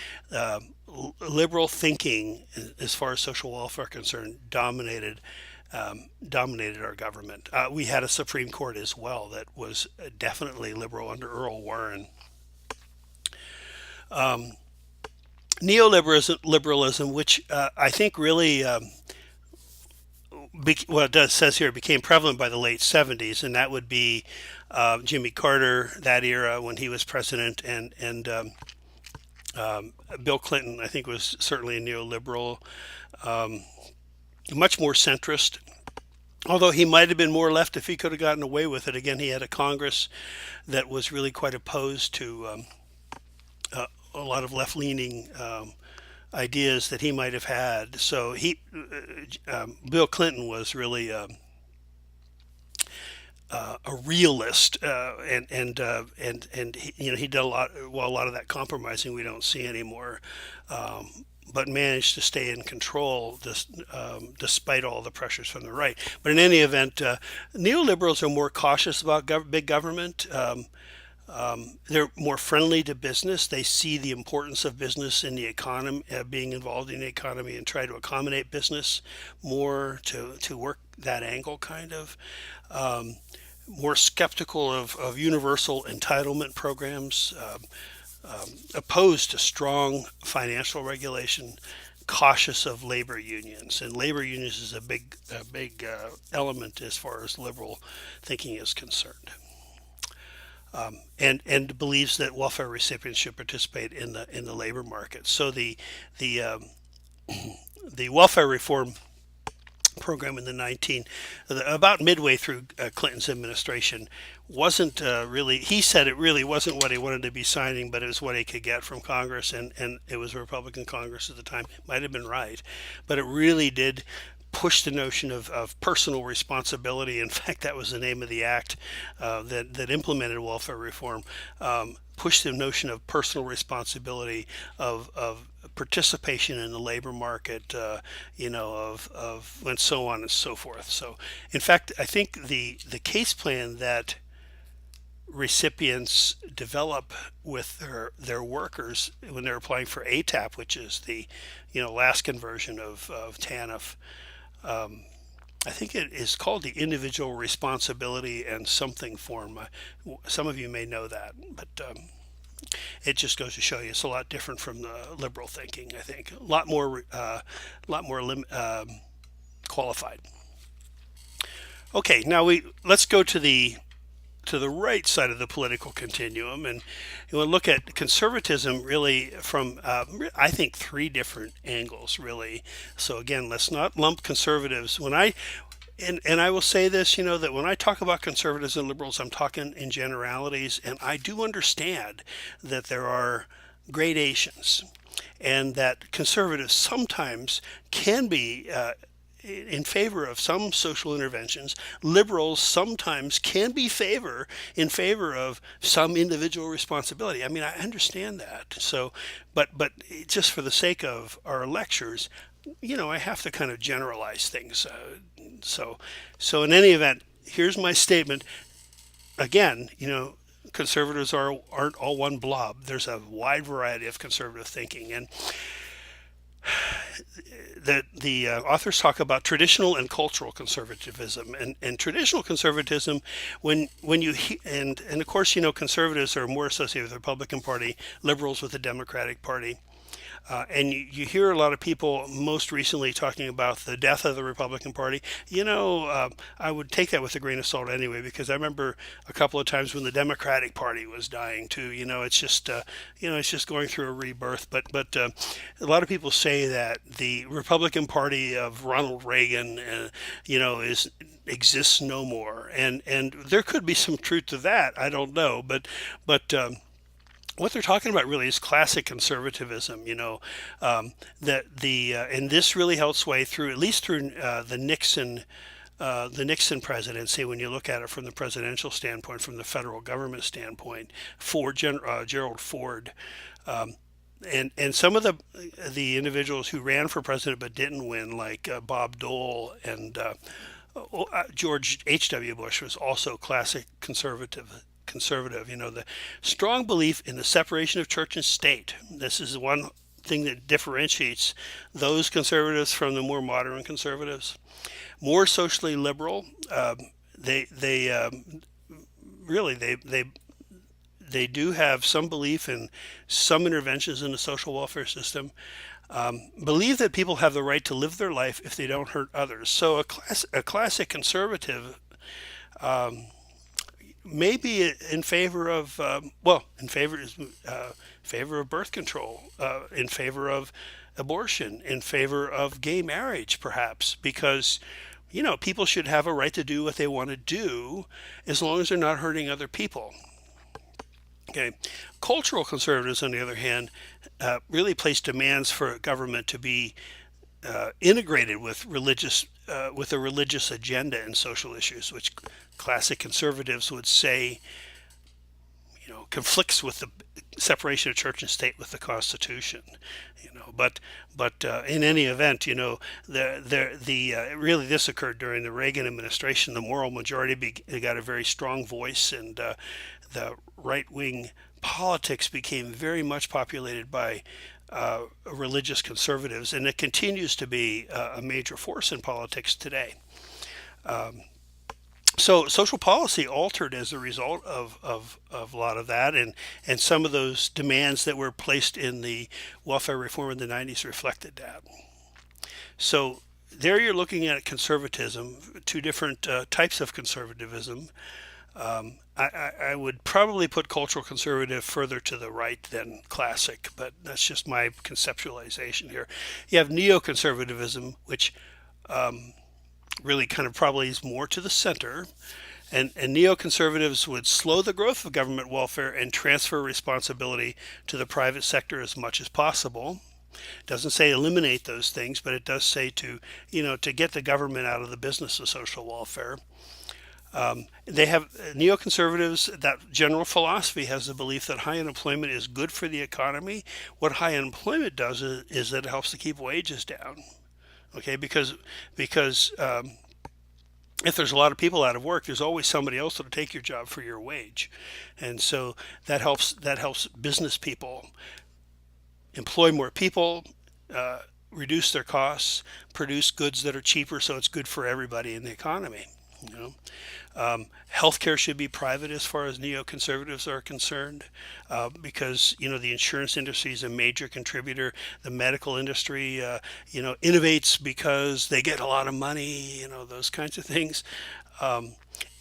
[SPEAKER 1] liberal thinking as far as social welfare concerned dominated our government. We had a Supreme Court as well that was definitely liberal under Earl Warren. Neoliberalism, which I think really, it says here, became prevalent by the late 70s, and that would be Jimmy Carter, that era when he was president, and Bill Clinton, I think, was certainly a neoliberal, much more centrist. Although he might have been more left if he could have gotten away with it. Again, he had a Congress that was really quite opposed to a lot of left-leaning ideas that he might have had. So Bill Clinton was really a realist, and he did a lot of that compromising we don't see anymore, but managed to stay in control despite all the pressures from the right. But in any event, neoliberals are more cautious about big government. They're more friendly to business. They see the importance of business in the economy, being involved in the economy, and try to accommodate business more to work that angle, kind of. More skeptical of universal entitlement programs, opposed to strong financial regulation, cautious of labor unions. And labor unions is a big element as far as liberal thinking is concerned. And believes that welfare recipients should participate in the labor market. So the welfare reform program in about midway through Clinton's administration wasn't really. He said it really wasn't what he wanted to be signing, but it was what he could get from Congress, and it was a Republican Congress at the time. Might have been right, but it really did push the notion of personal responsibility. In fact, that was the name of the act that implemented welfare reform. Pushed the notion of personal responsibility, of participation in the labor market, and so on and so forth. So, in fact, I think the case plan that recipients develop with their workers when they're applying for ATAP, which is the Alaskan version of TANF. I think it is called the individual responsibility and something form. Some of you may know that, but it just goes to show you it's a lot different from the liberal thinking. I think a lot more qualified. Okay, now let's go to the right side of the political continuum, and you want to look at conservatism really from I think three different angles, really. So again, let's not lump conservatives. And I will say this, that when I talk about conservatives and liberals, I'm talking in generalities, and I do understand that there are gradations, and that conservatives sometimes can be in favor of some social interventions. Liberals sometimes can be in favor of some individual responsibility. I mean, I understand that. So, but just for the sake of our lectures, I have to kind of generalize things. So in any event, here's my statement. Again, conservatives aren't all one blob. There's a wide variety of conservative thinking, and the authors talk about traditional and cultural conservatism, and traditional conservatism, when you and of course, conservatives are more associated with the Republican Party, liberals with the Democratic Party. And you hear a lot of people most recently talking about the death of the Republican Party. I would take that with a grain of salt anyway, because I remember a couple of times when the Democratic Party was dying too. It's just going through a rebirth. But a lot of people say that the Republican Party of Ronald Reagan, is exists no more, and there could be some truth to that. I don't know, but what they're talking about really is classic conservatism. That and this really held sway through, at least through the Nixon presidency. When you look at it from the presidential standpoint, from the federal government standpoint, Gerald Ford, and some of the individuals who ran for president but didn't win, like Bob Dole and George H.W. Bush, was also classic conservative. The strong belief in the separation of church and state. This is one thing that differentiates those conservatives from the more modern conservatives. More socially liberal. They really they do have some belief in some interventions in the social welfare system. Believe that people have the right to live their life if they don't hurt others. So a classic conservative. Maybe in favor of favor of birth control, in favor of abortion, in favor of gay marriage, perhaps, because people should have a right to do what they want to do as long as they're not hurting other people. Okay, cultural conservatives, on the other hand, really place demands for government to be integrated with with a religious agenda and social issues, which classic conservatives would say, conflicts with the separation of church and state with the Constitution. But in any event, really this occurred during the Reagan administration. The moral majority got a very strong voice, and the right wing politics became very much populated by religious conservatives, and it continues to be a major force in politics today. So social policy altered as a result of a lot of that, and some of those demands that were placed in the welfare reform in the 90s reflected that. So there you're looking at conservatism, two different types of conservatism. I would probably put cultural conservative further to the right than classic, but that's just my conceptualization here. You have neoconservatism, which really kind of probably is more to the center, and neoconservatives would slow the growth of government welfare and transfer responsibility to the private sector as much as possible. It doesn't say eliminate those things, but it does say to get the government out of the business of social welfare. They have neoconservatives. That general philosophy has the belief that high unemployment is good for the economy. What high unemployment does is that it helps to keep wages down. Okay, because if there's a lot of people out of work, there's always somebody else that'll take your job for your wage, and so that helps business people employ more people, reduce their costs, produce goods that are cheaper, so it's good for everybody in the economy. Healthcare should be private as far as neoconservatives are concerned, because the insurance industry is a major contributor. The medical industry, innovates because they get a lot of money. Those kinds of things.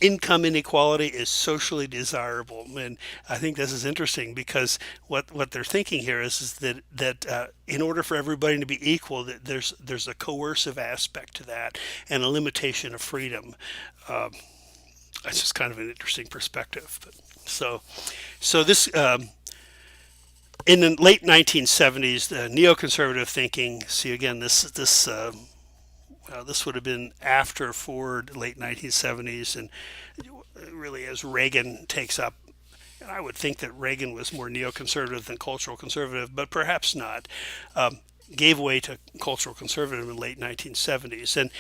[SPEAKER 1] Income inequality is socially desirable, and I think this is interesting because what they're thinking here is that in order for everybody to be equal, that there's a coercive aspect to that and a limitation of freedom. It's just kind of an interesting perspective. But, so this in the late 1970s, the neoconservative thinking. See again, this would have been after Ford, late 1970s, and really as Reagan takes up. And I would think that Reagan was more neoconservative than cultural conservative, but perhaps not. Gave way to cultural conservative in the late 1970s, and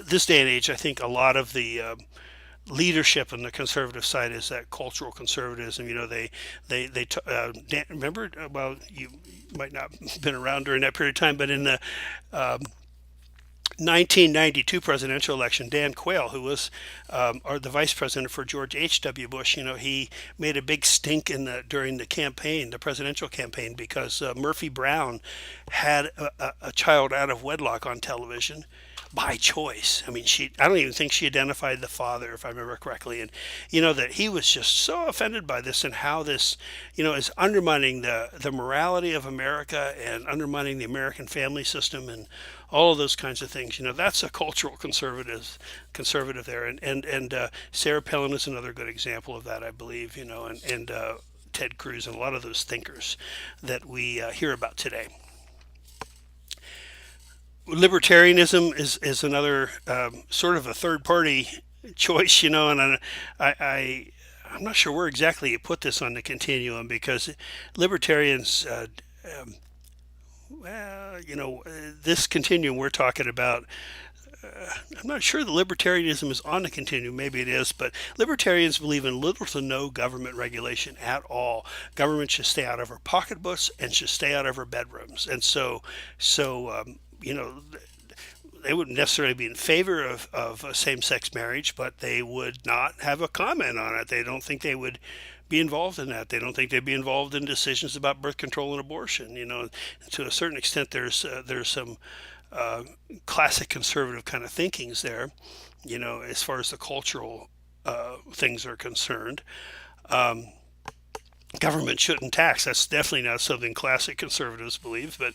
[SPEAKER 1] this day and age, I think a lot of the leadership on the conservative side is that cultural conservatism. Remember, well, you might not have been around during that period of time, but in the 1992 presidential election, Dan Quayle, who was the vice president for George H.W. Bush, he made a big stink during the campaign, the presidential campaign, because Murphy Brown had a child out of wedlock on television by choice. I mean, I don't even think she identified the father, if I remember correctly. And, that he was just so offended by this, and how this, is undermining the morality of America and undermining the American family system and all of those kinds of things. That's a cultural conservative there. And Sarah Palin is another good example of that, I believe, and Ted Cruz and a lot of those thinkers that we hear about today. Libertarianism is another sort of a third party choice, and I'm not sure where exactly you put this on the continuum, because libertarians, this continuum we're talking about, I'm not sure that libertarianism is on the continuum. Maybe it is, but libertarians believe in little to no government regulation at all. Government should stay out of our pocketbooks and should stay out of our bedrooms. And they wouldn't necessarily be in favor of same-sex marriage, but they would not have a comment on it. They don't think they would be involved in that. They don't think they'd be involved in decisions about birth control and abortion. To a certain extent, there's some classic conservative kind of thinkings there, as far as the cultural things are concerned. Government shouldn't tax. That's definitely not something classic conservatives believe, but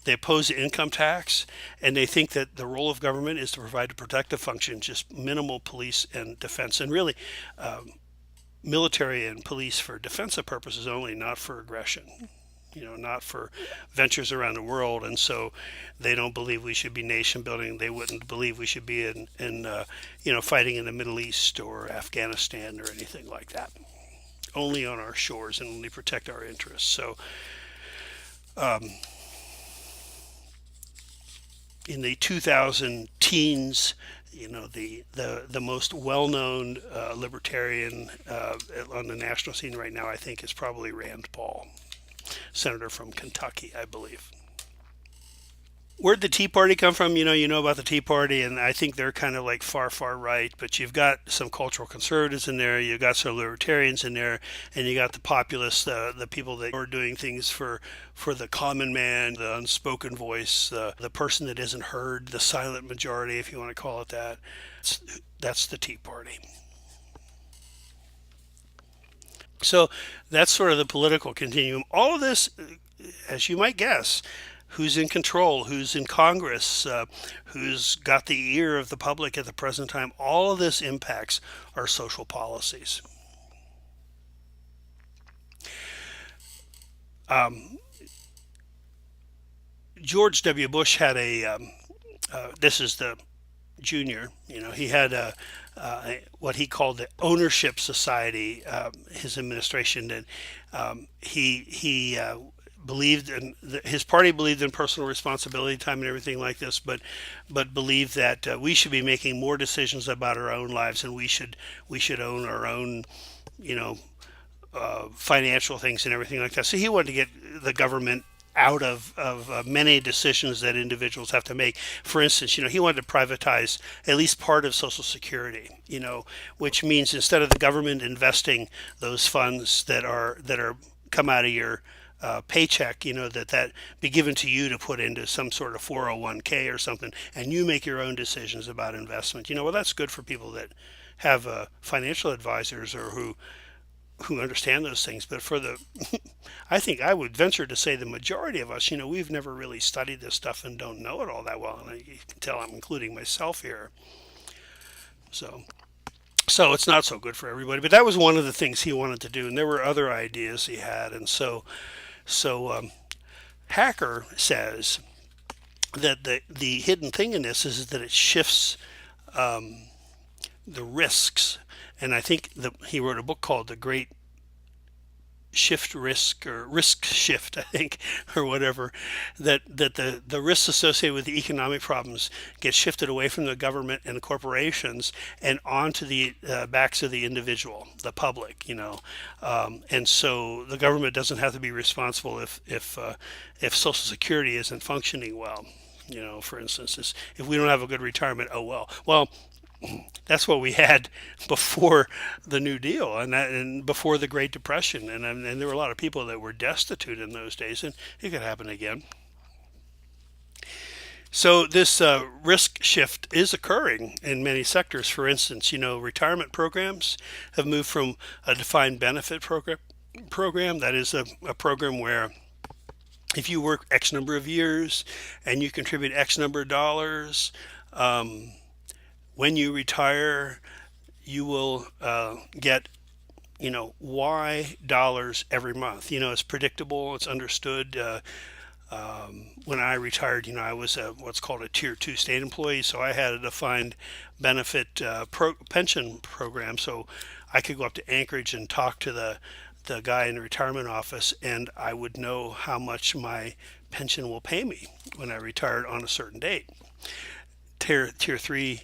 [SPEAKER 1] they oppose the income tax, and they think that the role of government is to provide a protective function, just minimal police and defense, and really military and police for defensive purposes only, not for aggression, not for ventures around the world. And so they don't believe we should be nation building. They wouldn't believe we should be in fighting in the Middle East or Afghanistan or anything like that. Only on our shores, and only protect our interests. So in the 2000 teens, the most well-known libertarian on the national scene right now, I think, is probably Rand Paul, senator from Kentucky, I believe. Where'd the Tea Party come from? You know about the Tea Party, and I think they're kind of like far right, but you've got some cultural conservatives in there, you've got some libertarians in there, and you got the populists, the people that are doing things for the common man, the unspoken voice, the person that isn't heard, the silent majority, if you want to call it that. That's the Tea Party. So that's sort of the political continuum. All of this, as you might guess, who's in control, who's in Congress, who's got the ear of the public at the present time, all of this impacts our social policies. George W. Bush had this is the junior, he had what he called the ownership society, his administration, that he believed in, his party believed in personal responsibility time and everything like this, but believed that we should be making more decisions about our own lives, and we should own our own, financial things and everything like that. So he wanted to get the government out of many decisions that individuals have to make. For instance, he wanted to privatize at least part of Social Security, which means instead of the government investing those funds that are come out of your paycheck, that be given to you to put into some sort of 401k or something, and you make your own decisions about investment. Well, that's good for people that have financial advisors or who understand those things. But for I think I would venture to say the majority of us, we've never really studied this stuff and don't know it all that well. And you can tell I'm including myself here. So it's not so good for everybody. But that was one of the things he wanted to do, and there were other ideas he had. And so Hacker says that the hidden thing in this is that it shifts the risks. And I think he wrote a book called The Great shift risk, or risk shift, I think, or whatever, that the risks associated with the economic problems get shifted away from the government and the corporations and onto the backs of the individual, the public, and so the government doesn't have to be responsible if Social Security isn't functioning well. For instance, if we don't have a good retirement, oh well, that's what we had before the New Deal, and before the Great Depression, and there were a lot of people that were destitute in those days, and it could happen again. So this risk shift is occurring in many sectors. For instance, retirement programs have moved from a defined benefit program, that is a program where if you work X number of years and you contribute X number of dollars, when you retire, you will get, Y dollars every month. It's predictable, it's understood. When I retired, I was what's called a Tier 2 state employee, so I had a defined benefit pension program. So I could go up to Anchorage and talk to the guy in the retirement office, and I would know how much my pension will pay me when I retired on a certain date. Tier 3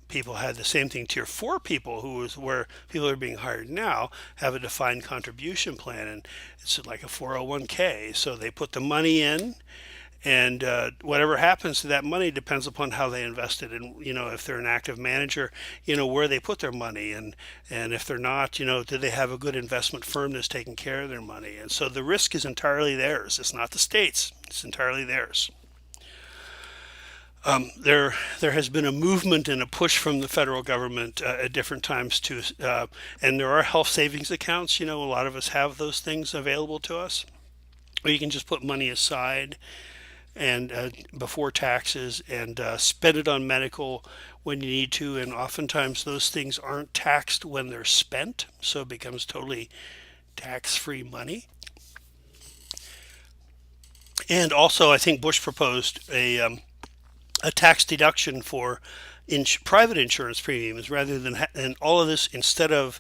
[SPEAKER 1] people had the same thing. Tier 4 people, who is where people are being hired now, have a defined contribution plan, and it's like a 401k. So they put the money in, and whatever happens to that money depends upon how they invest it. And if they're an active manager, where they put their money, and if they're not, do they have a good investment firm that's taking care of their money? And so the risk is entirely theirs. It's not the state's. It's entirely theirs. There has been a movement and a push from the federal government at different times and there are health savings accounts. A lot of us have those things available to us, or you can just put money aside and before taxes, and spend it on medical when you need to. And oftentimes those things aren't taxed when they're spent, so it becomes totally tax-free money. And also, I think Bush proposed a tax deduction for private insurance premiums, rather than and all of this, instead of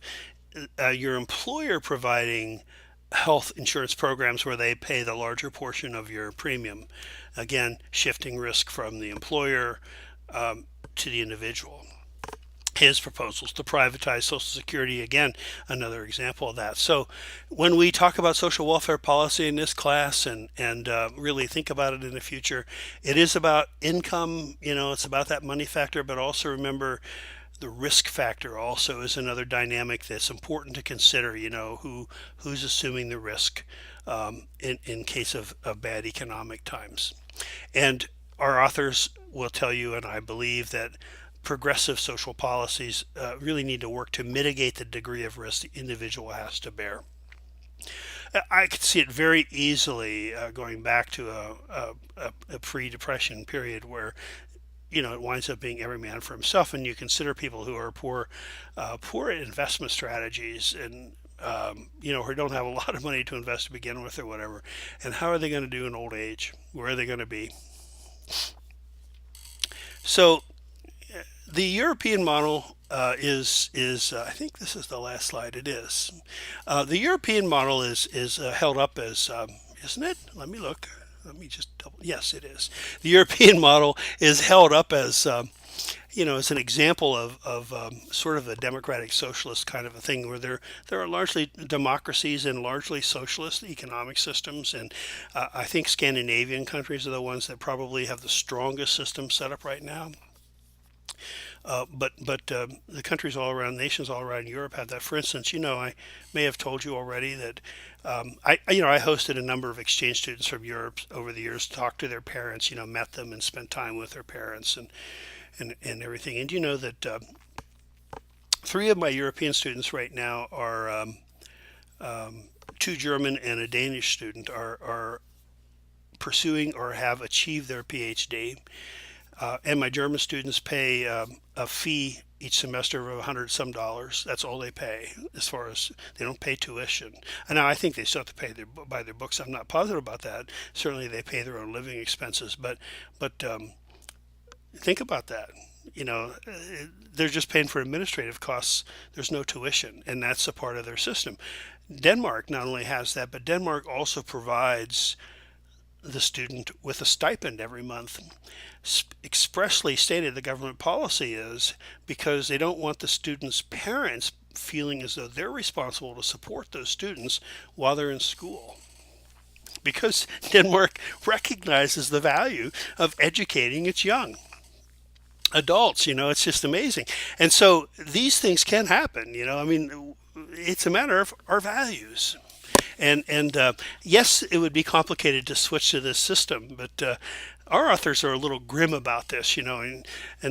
[SPEAKER 1] your employer providing health insurance programs where they pay the larger portion of your premium. Again, shifting risk from the employer to the individual. His proposals to privatize Social Security, again, another example of that. So when we talk about social welfare policy in this class, and really think about it in the future, it is about income, it's about that money factor, but also remember the risk factor also is another dynamic that's important to consider. Who's assuming the risk in case of bad economic times. And our authors will tell you, and I believe, that progressive social policies really need to work to mitigate the degree of risk the individual has to bear. I could see it very easily going back to a pre-depression period where it winds up being every man for himself, and you consider people who are poor at investment strategies, and who don't have a lot of money to invest to begin with or whatever. And how are they going to do in old age? Where are they going to be? So the European model is I think this is the last slide. It is. The European model is held up as, isn't it? Let me look. Let me just double. Yes, it is. The European model is held up as as an example of sort of a democratic socialist kind of a thing, where there are largely democracies and largely socialist economic systems. And I think Scandinavian countries are the ones that probably have the strongest system set up right now. But the countries all around, nations all around Europe have that. For instance, I may have told you already that I hosted a number of exchange students from Europe over the years, talked to their parents, met them and spent time with their parents and everything. And that 3 of my European students right now are 2 German and a Danish student are pursuing or have achieved their PhD. And my German students pay a fee each semester of $100 some. That's all they pay, as far as they don't pay tuition. And now I think they still have to pay buy their books. I'm not positive about that. Certainly they pay their own living expenses. But think about that. they're just paying for administrative costs. There's no tuition, and that's a part of their system. Denmark not only has that, but Denmark also provides the student with a stipend every month. Expressly stated, the government policy is because they don't want the students' parents feeling as though they're responsible to support those students while they're in school. Because Denmark recognizes the value of educating its young adults. It's just amazing. And so these things can happen. It's a matter of our values. And yes, it would be complicated to switch to this system, but our authors are a little grim about this, and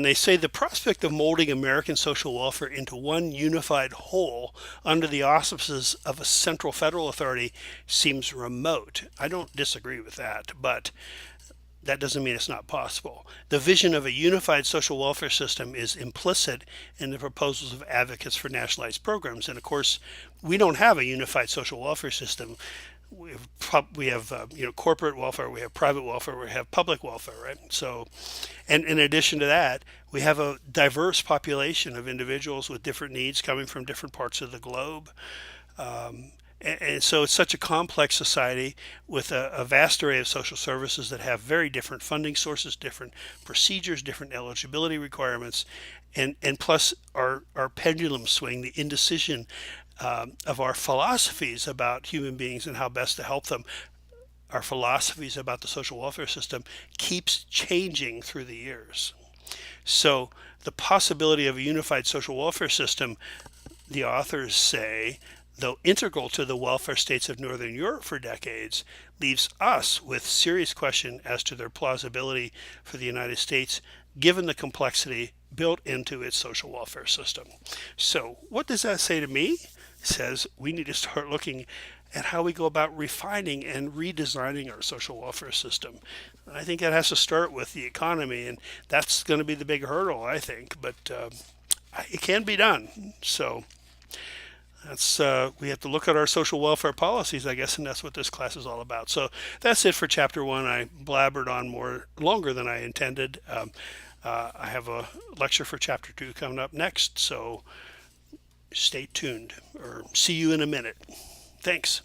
[SPEAKER 1] they say the prospect of molding American social welfare into one unified whole under the auspices of a central federal authority seems remote. I don't disagree with that, but that doesn't mean it's not possible. The vision of a unified social welfare system is implicit in the proposals of advocates for nationalized programs. And of course, we don't have a unified social welfare system. We have corporate welfare, we have private welfare, we have public welfare, right? So, and in addition to that, we have a diverse population of individuals with different needs coming from different parts of the globe. And so it's such a complex society with a vast array of social services that have very different funding sources, different procedures, different eligibility requirements, and plus our pendulum swing, the indecision of our philosophies about human beings and how best to help them. Our philosophies about the social welfare system keeps changing through the years. So the possibility of a unified social welfare system, the authors say, though integral to the welfare states of Northern Europe for decades, leaves us with serious question as to their plausibility for the United States, given the complexity built into its social welfare system. So what does that say to me? It says we need to start looking at how we go about refining and redesigning our social welfare system. I think that has to start with the economy, and that's going to be the big hurdle, I think, but it can be done. So that's we have to look at our social welfare policies, I guess, and that's what this class is all about. So that's it for chapter 1. I blabbered on longer than I intended. I have a lecture for chapter 2 coming up next, so stay tuned, or see you in a minute. Thanks.